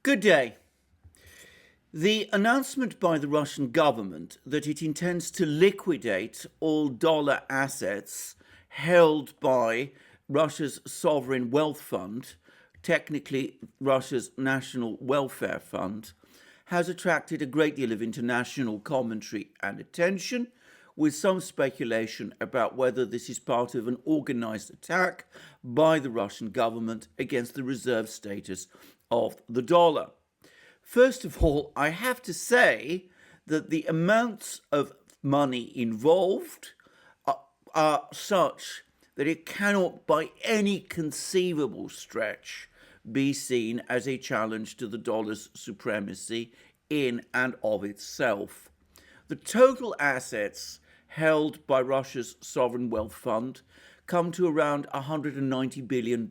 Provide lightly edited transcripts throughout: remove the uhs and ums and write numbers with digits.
Good day. The announcement by the Russian government that it intends to liquidate all dollar assets held by Russia's sovereign wealth fund, technically Russia's national welfare fund, has attracted a great deal of international commentary and attention, with some speculation about whether this is part of an organized attack by the Russian government against the reserve status of the dollar. First of all, I have to say that the amounts of money involved are such that it cannot by any conceivable stretch be seen as a challenge to the dollar's supremacy in and of itself. The total assets held by Russia's sovereign wealth fund come to around $190 billion.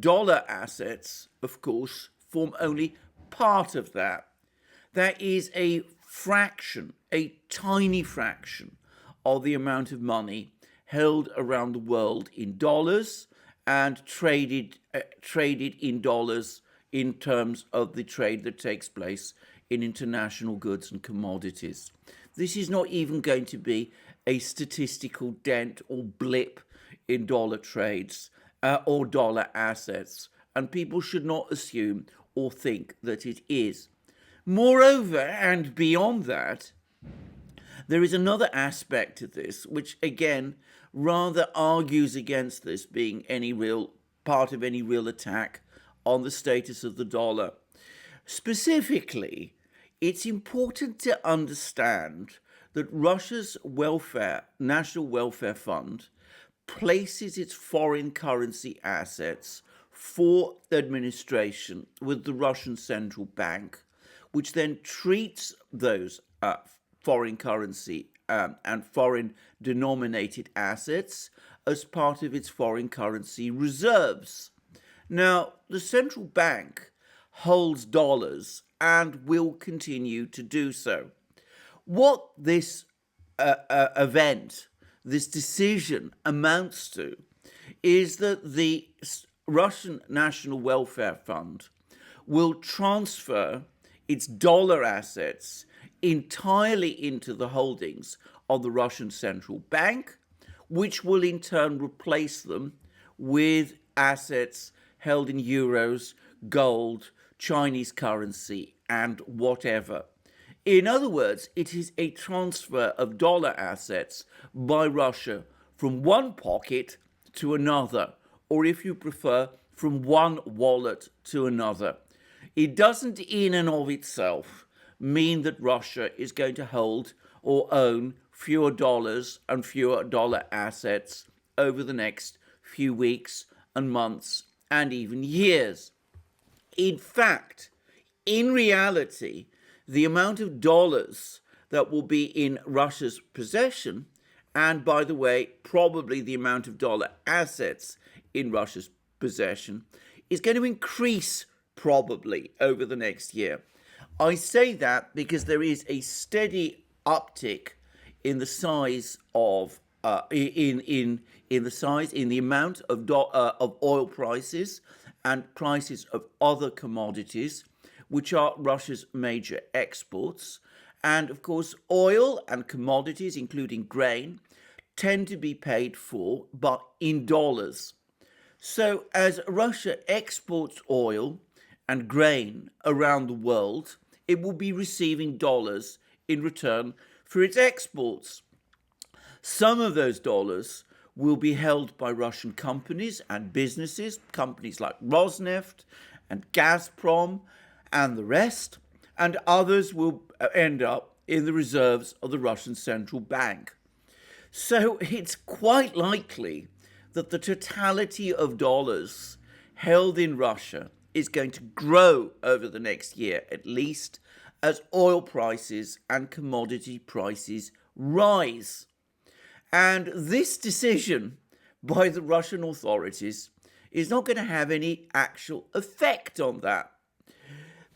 Dollar assets, of course, form only part of that. That is a fraction, a tiny fraction of the amount of money held around the world in dollars and traded in dollars in terms of the trade that takes place in international goods and commodities. This is not even going to be a statistical dent or blip in dollar trades or dollar assets, and people should not assume or think that it is. Moreover, and beyond that, there is another aspect to this which again rather argues against this being any real part of any real attack on the status of the dollar. Specifically, it's important to understand that Russia's national welfare fund places its foreign currency assets for administration with the Russian central bank, which then treats those foreign currency and foreign denominated assets as part of its foreign currency reserves. Now, the central bank holds dollars and will continue to do so. What this event, this decision amounts to is that the Russian National Welfare Fund will transfer its dollar assets entirely into the holdings of the Russian Central Bank, which will in turn replace them with assets held in euros, gold, Chinese currency, and whatever. In other words, it is a transfer of dollar assets by Russia from one pocket to another, or if you prefer, from one wallet to another. It doesn't in and of itself mean that Russia is going to hold or own fewer dollars and fewer dollar assets over the next few weeks and months and even years. In fact, in reality, the amount of dollars that will be in Russia's possession, and by the way, probably the amount of dollar assets in Russia's possession, is going to increase probably over the next year. I say that because there is a steady uptick in the size of in the amount of oil prices and prices of other commodities, which are Russia's major exports. And of course, oil and commodities, including grain, tend to be paid for but in dollars. So as Russia exports oil and grain around the world, it will be receiving dollars in return for its exports. Some of those dollars will be held by Russian companies and businesses, companies like Rosneft and Gazprom and the rest, and others will end up in the reserves of the Russian central bank. So it's quite likely that the totality of dollars held in Russia is going to grow over the next year, at least, as oil prices and commodity prices rise. And this decision by the Russian authorities is not going to have any actual effect on that.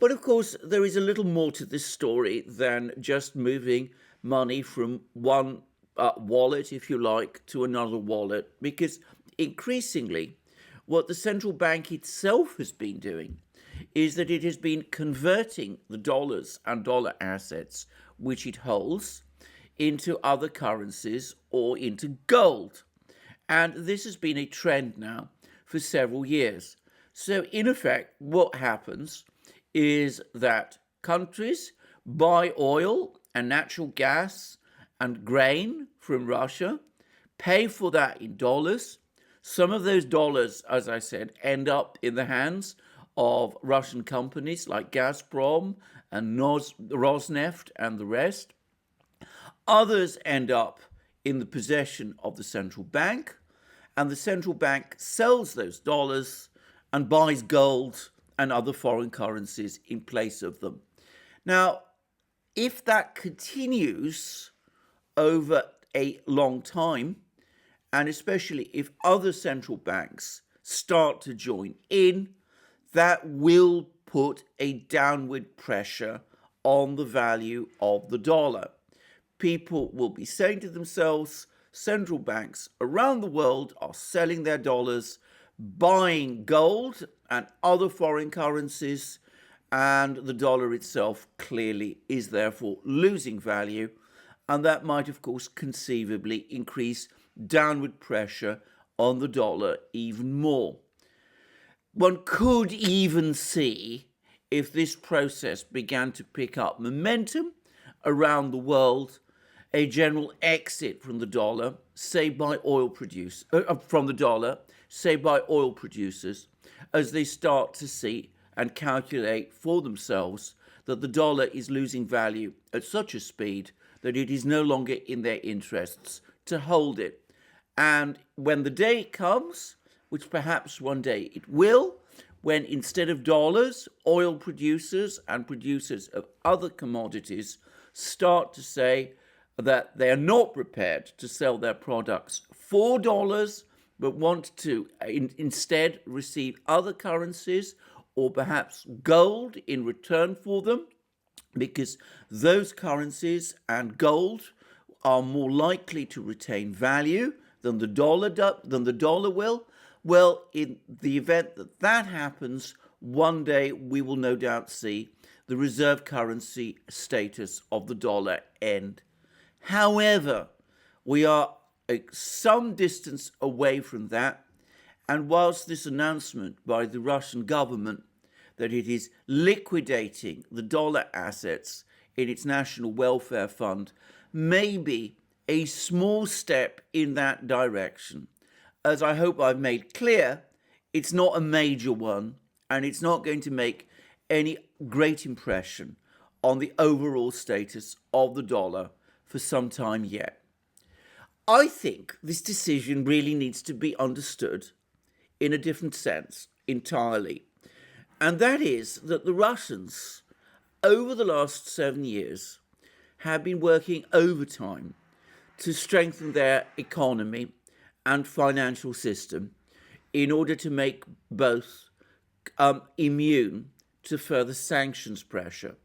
But of course, there is a little more to this story than just moving money from one wallet, if you like, to another wallet, because increasingly what the central bank itself has been doing is that it has been converting the dollars and dollar assets which it holds into other currencies or into gold. And this has been a trend now for several years. So, in effect, what happens is that countries buy oil and natural gas and grain from Russia, pay for that in dollars. Some of those dollars, as I said, end up in the hands of Russian companies like Gazprom and Rosneft and the rest. Others end up in the possession of the central bank, and the central bank sells those dollars and buys gold and other foreign currencies in place of them. Now, if that continues over a long time, and especially if other central banks start to join in, that will put a downward pressure on the value of the dollar. People will be saying to themselves, central banks around the world are selling their dollars, buying gold and other foreign currencies, and the dollar itself clearly is therefore losing value. And that might, of course, conceivably increase downward pressure on the dollar even more. One could even see, if this process began to pick up momentum around the world, a general exit from the dollar, say by oil producers, as they start to see and calculate for themselves that the dollar is losing value at such a speed that it is no longer in their interests to hold it. And when the day comes, which perhaps one day it will, when instead of dollars, oil producers and producers of other commodities start to say that they are not prepared to sell their products for dollars, but want to instead receive other currencies or perhaps gold in return for them, because those currencies and gold are more likely to retain value than the dollar will. Well, in the event that that happens, one day we will no doubt see the reserve currency status of the dollar end. However, we are some distance away from that, and whilst this announcement by the Russian government that it is liquidating the dollar assets in its national welfare fund may be a small step in that direction, as I hope I've made clear, it's not a major one, and it's not going to make any great impression on the overall status of the dollar for some time yet. I think this decision really needs to be understood in a different sense entirely. And that is that the Russians, over the last 7 years, have been working overtime to strengthen their economy and financial system in order to make both immune to further sanctions pressure.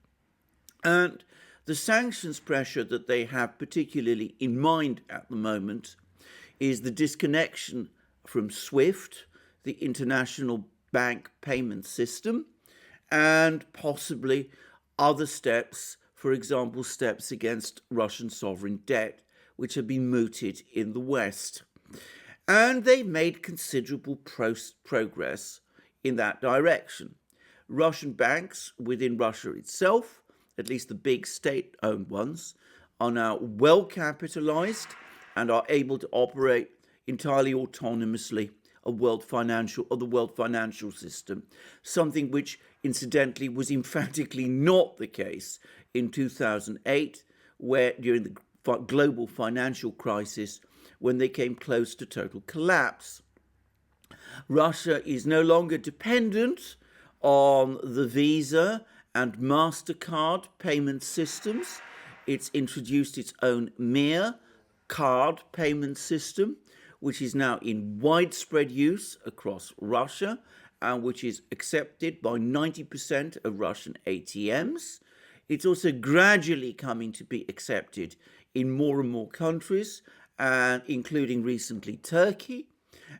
And the sanctions pressure that they have particularly in mind at the moment is the disconnection from SWIFT, the international bank payment system, and possibly other steps, for example, steps against Russian sovereign debt, which have been mooted in the West. And they've made considerable progress in that direction. Russian banks within Russia itself, at least the big state-owned ones, are now well capitalized and are able to operate entirely autonomously of the world financial system, something which incidentally was emphatically not the case in 2008, where during the global financial crisis, when they came close to total collapse. Russia is no longer dependent on the Visa and MasterCard payment systems. It's introduced its own Mir card payment system, which is now in widespread use across Russia and which is accepted by 90% of Russian ATMs. It's also gradually coming to be accepted in more and more countries, including recently Turkey,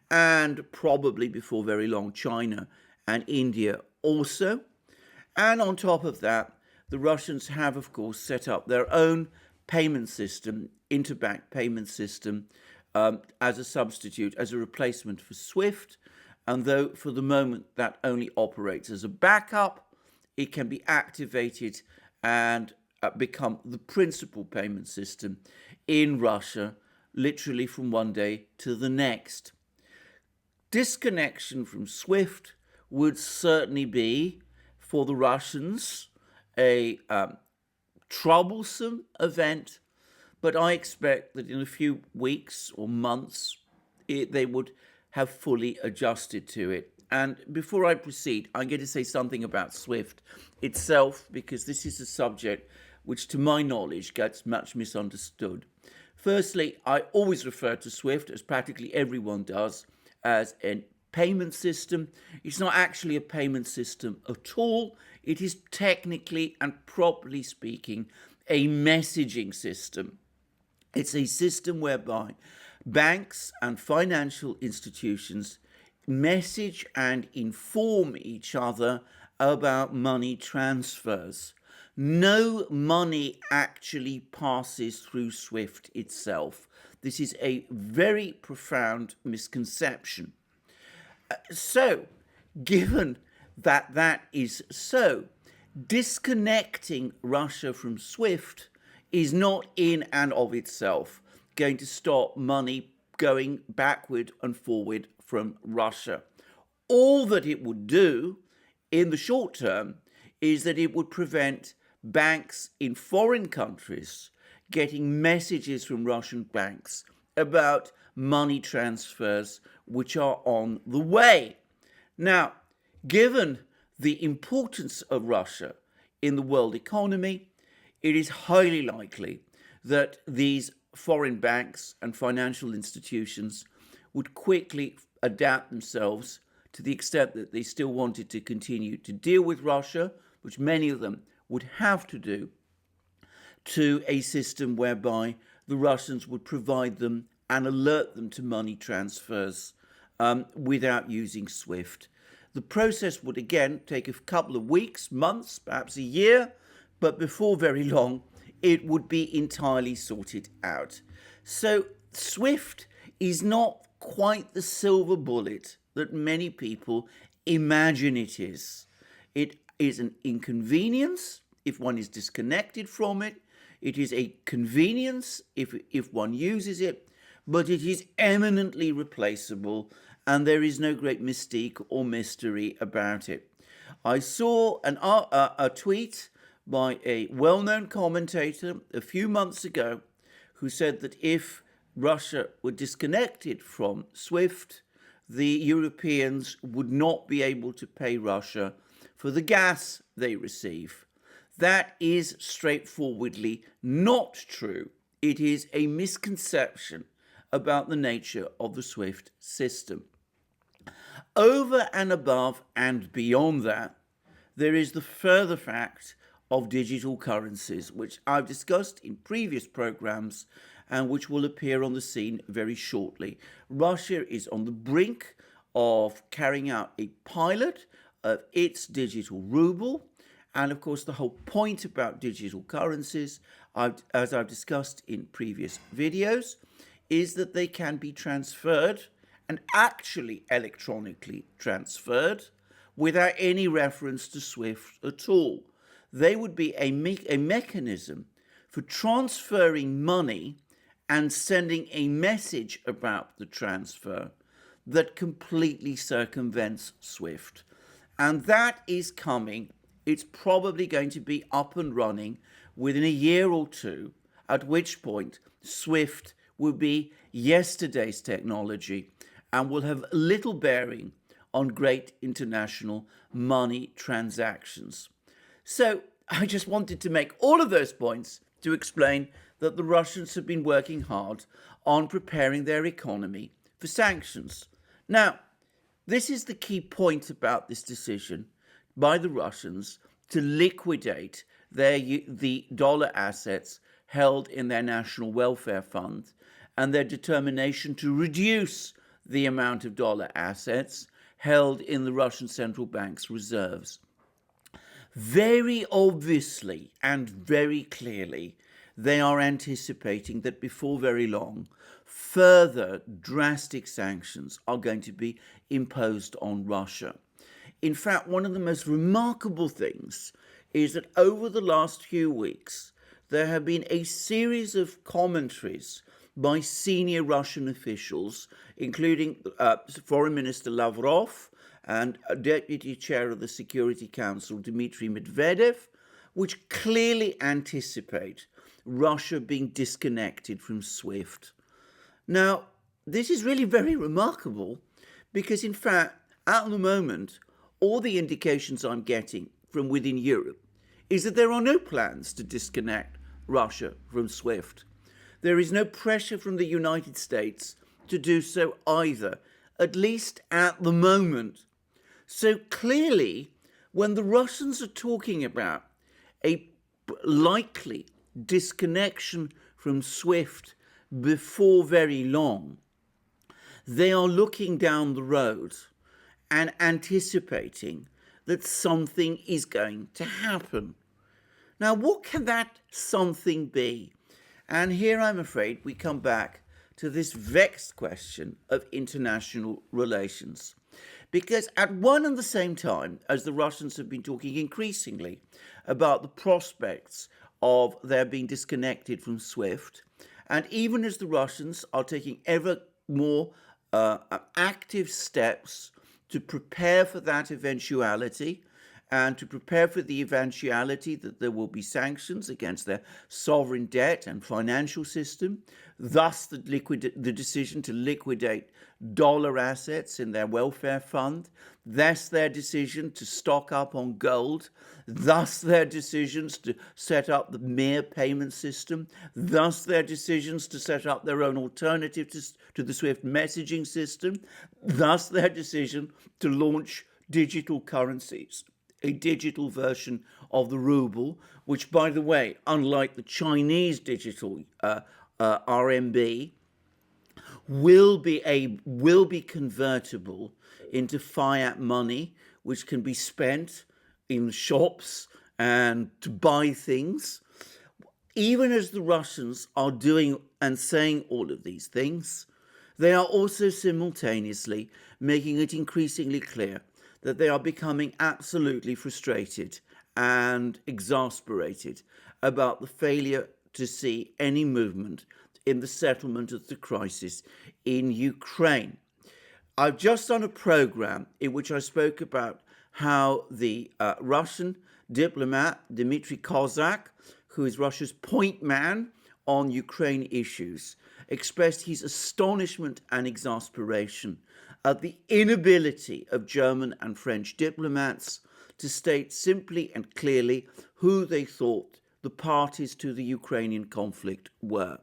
and probably before very long China and India also. And on top of that, the Russians have, of course, set up their own payment system, interbank payment system, as a substitute, as a replacement for SWIFT. And though for the moment that only operates as a backup, it can be activated and become the principal payment system in Russia, literally from one day to the next. Disconnection from SWIFT would certainly be, for the Russians, a troublesome event, but I expect that in a few weeks or months, they would have fully adjusted to it. And before I proceed, I'm going to say something about SWIFT itself, because this is a subject which, to my knowledge, gets much misunderstood. Firstly, I always refer to SWIFT, as practically everyone does, as a payment system. It's not actually a payment system at all. It is technically and properly speaking a messaging system. It's a system whereby banks and financial institutions message and inform each other about money transfers. No money actually passes through SWIFT itself. This is a very profound misconception. So, given that that is so, disconnecting Russia from SWIFT is not in and of itself going to stop money going backward and forward from Russia. All that it would do in the short term is that it would prevent banks in foreign countries getting messages from Russian banks about money transfers which are on the way. Now, given the importance of Russia in the world economy, it is highly likely that these foreign banks and financial institutions would quickly adapt themselves, to the extent that they still wanted to continue to deal with Russia, which many of them would have to do, to a system whereby the Russians would provide them and alert them to money transfers without using SWIFT. The process would again take a couple of weeks, months, perhaps a year, but before very long, it would be entirely sorted out. So SWIFT is not quite the silver bullet that many people imagine it is. It is an inconvenience if one is disconnected from it. It is a convenience if one uses it, but it is eminently replaceable, and there is no great mystique or mystery about it. I saw a tweet by a well-known commentator a few months ago who said that if Russia were disconnected from SWIFT, the Europeans would not be able to pay Russia for the gas they receive. That is straightforwardly not true. It is a misconception about the nature of the SWIFT system. Over and above and beyond that, there is the further fact of digital currencies, which I've discussed in previous programs and which will appear on the scene very shortly. Russia is on the brink of carrying out a pilot of its digital ruble. And of course, the whole point about digital currencies, as I've discussed in previous videos, is that they can be transferred and actually electronically transferred without any reference to SWIFT at all. They would be a mechanism for transferring money and sending a message about the transfer that completely circumvents SWIFT. And that is coming. It's probably going to be up and running within a year or two, at which point SWIFT will be yesterday's technology and will have little bearing on great international money transactions. So I just wanted to make all of those points to explain that the Russians have been working hard on preparing their economy for sanctions. Now, this is the key point about this decision by the Russians to liquidate the dollar assets held in their national welfare fund, and their determination to reduce the amount of dollar assets held in the Russian central bank's reserves. Very obviously and very clearly, they are anticipating that before very long, further drastic sanctions are going to be imposed on Russia. In fact, one of the most remarkable things is that over the last few weeks, there have been a series of commentaries by senior Russian officials, including Foreign Minister Lavrov and Deputy Chair of the Security Council, Dmitry Medvedev, which clearly anticipate Russia being disconnected from SWIFT. Now, this is really very remarkable because, in fact, at the moment, all the indications I'm getting from within Europe is that there are no plans to disconnect Russia from SWIFT. There is no pressure from the United States to do so either, at least at the moment. So clearly, when the Russians are talking about a likely disconnection from SWIFT before very long, they are looking down the road and anticipating that something is going to happen. Now, what can that something be? And here I'm afraid we come back to this vexed question of international relations. Because at one and the same time as the Russians have been talking increasingly about the prospects of their being disconnected from SWIFT, and even as the Russians are taking ever more active steps to prepare for that eventuality, and to prepare for the eventuality that there will be sanctions against their sovereign debt and financial system, thus the decision to liquidate dollar assets in their welfare fund, thus their decision to stock up on gold, thus their decisions to set up the Mir payment system, thus their decisions to set up their own alternative to the SWIFT messaging system, thus their decision to launch digital currencies, a digital version of the ruble, which, by the way, unlike the Chinese digital RMB, will be convertible into fiat money, which can be spent in shops and to buy things. Even as the Russians are doing and saying all of these things, they are also simultaneously making it increasingly clear that they are becoming absolutely frustrated and exasperated about the failure to see any movement in the settlement of the crisis in Ukraine. I've just done a program in which I spoke about how the Russian diplomat Dmitry Kozak, who is Russia's point man on Ukraine issues, expressed his astonishment and exasperation at the inability of German and French diplomats to state simply and clearly who they thought the parties to the Ukrainian conflict were.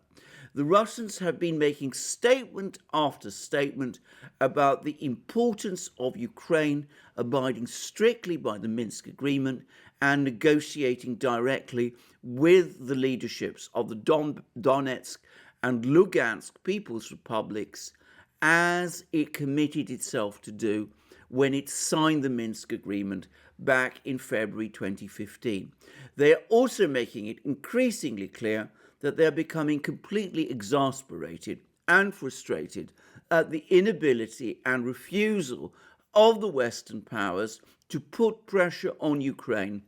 The Russians have been making statement after statement about the importance of Ukraine abiding strictly by the Minsk agreement and negotiating directly with the leaderships of the Donetsk and Lugansk People's Republics, as it committed itself to do when it signed the Minsk agreement back in February 2015. They are also making it increasingly clear that they're becoming completely exasperated and frustrated at the inability and refusal of the Western powers to put pressure on Ukraine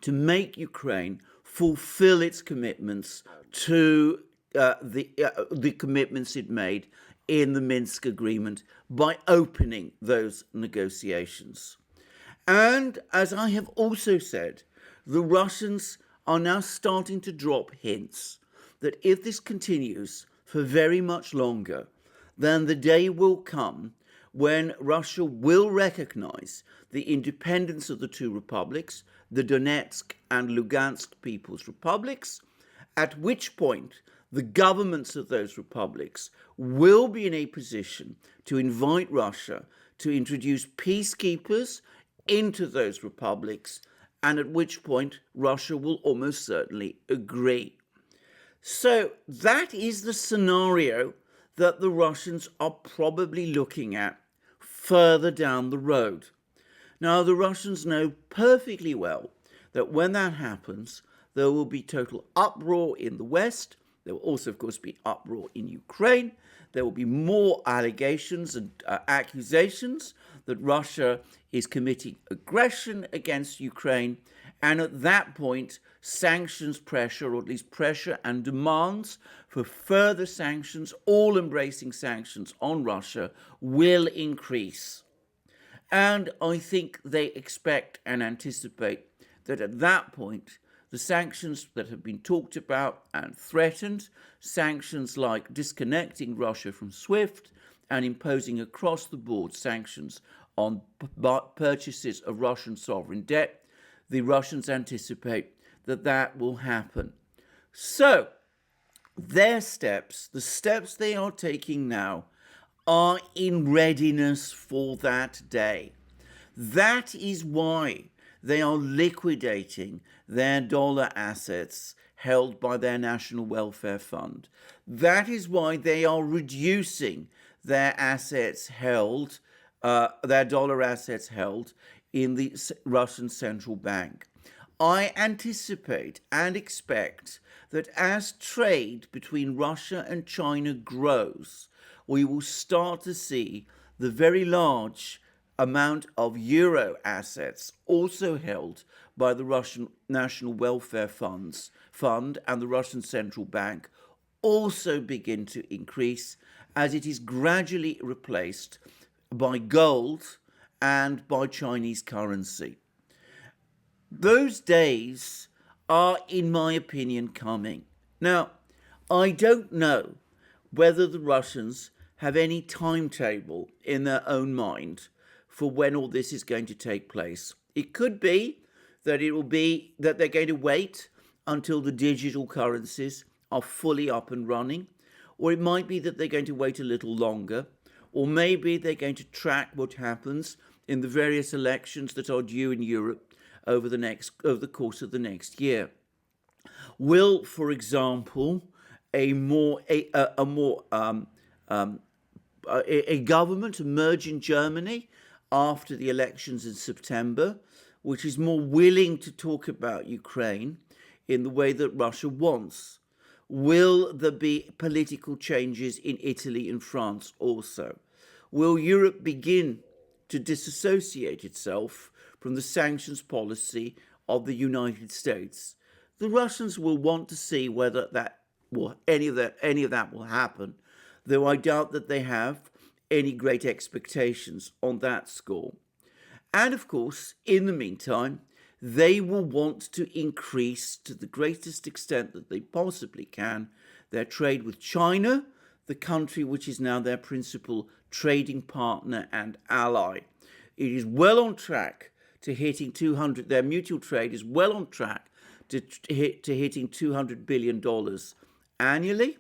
to make Ukraine fulfill its commitments to the commitments it made in the Minsk agreement by opening those negotiations. And as I have also said, the Russians are now starting to drop hints that if this continues for very much longer, then the day will come when Russia will recognize the independence of the two republics, the Donetsk and Lugansk People's Republics, at which point the governments of those republics will be in a position to invite Russia to introduce peacekeepers into those republics, and at which point Russia will almost certainly agree. So that is the scenario that the Russians are probably looking at further down the road. Now, the Russians know perfectly well that when that happens, there will be total uproar in the West. There will also, of course, be uproar in Ukraine. There will be more allegations and accusations that Russia is committing aggression against Ukraine. And at that point, sanctions pressure, or at least pressure and demands for further sanctions, all-embracing sanctions on Russia, will increase. And I think they expect and anticipate that at that point, the sanctions that have been talked about and threatened, sanctions like disconnecting Russia from SWIFT and imposing across-the-board sanctions on purchases of Russian sovereign debt, the Russians anticipate that that will happen. So, their steps, the steps they are taking now, are in readiness for that day. That is why they are liquidating their dollar assets held by their National Welfare Fund. That is why they are reducing their assets held, their dollar assets held in the Russian Central Bank. I anticipate and expect that as trade between Russia and China grows, we will start to see the very large amount of euro assets also held by the Russian National Welfare Fund and the Russian Central Bank also begin to increase as it is gradually replaced by gold and by Chinese currency. Those days are, in my opinion, coming. Now, I don't know whether the Russians have any timetable in their own mind for when all this is going to take place. It could be that they're going to wait until the digital currencies are fully up and running, or it might be that they're going to wait a little longer, or maybe they're going to track what happens in the various elections that are due in Europe over the course of the next year. Will, for example, a government emerge in Germany after the elections in September, which is more willing to talk about Ukraine in the way that Russia wants? Will there be political changes in Italy and France also? Will Europe begin to disassociate itself from the sanctions policy of the United States? The Russians will want to see whether any of that will happen, though I doubt that they have any great expectations on that score. And of course, in the meantime, they will want to increase to the greatest extent that they possibly can their trade with China, the country which is now their principal trading partner and ally. It is well on track to hitting their mutual trade is well on track to hitting $200 billion annually.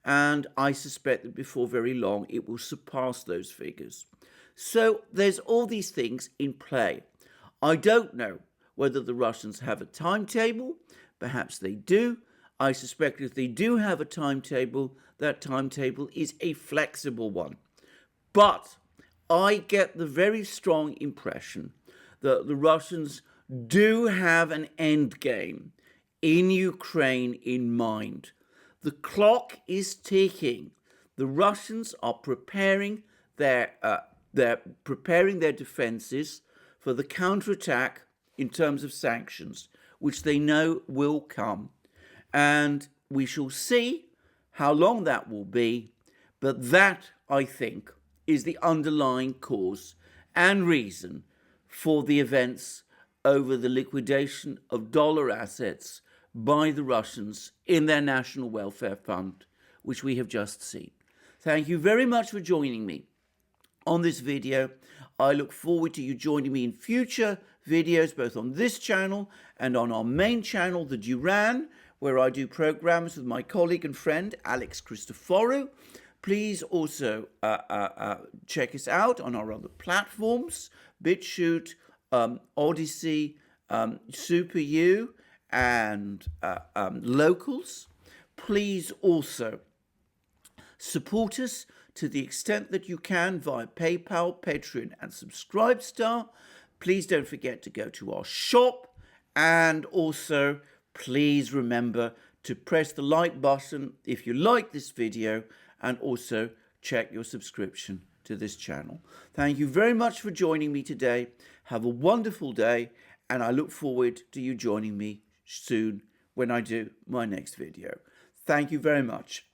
And I suspect that before very long, it will surpass those figures. So there's all these things in play. I don't know whether the Russians have a timetable. Perhaps they do. I suspect if they do have a timetable, that timetable is a flexible one. But I get the very strong impression that the Russians do have an end game in Ukraine in mind. The clock is ticking. The Russians are preparing their defenses for the counterattack in terms of sanctions, which they know will come. And we shall see how long that will be. But that, I think, is the underlying cause and reason for the events over the liquidation of dollar assets by the Russians in their National Welfare Fund, which we have just seen. Thank you very much for joining me on this video. I look forward to you joining me in future videos, both on this channel and on our main channel, The Duran, where I do programs with my colleague and friend, Alex Christoforou. Please also check us out on our other platforms, BitChute, Odyssey, SuperU, and Locals. Please also support us to the extent that you can via PayPal, Patreon, and Subscribestar. please don't forget to go to our shop, and also please remember to press the like button if you like this video, and also check your subscription to this channel. Thank you very much for joining me today. Have a wonderful day, and I look forward to you joining me soon when I do my next video. Thank you very much.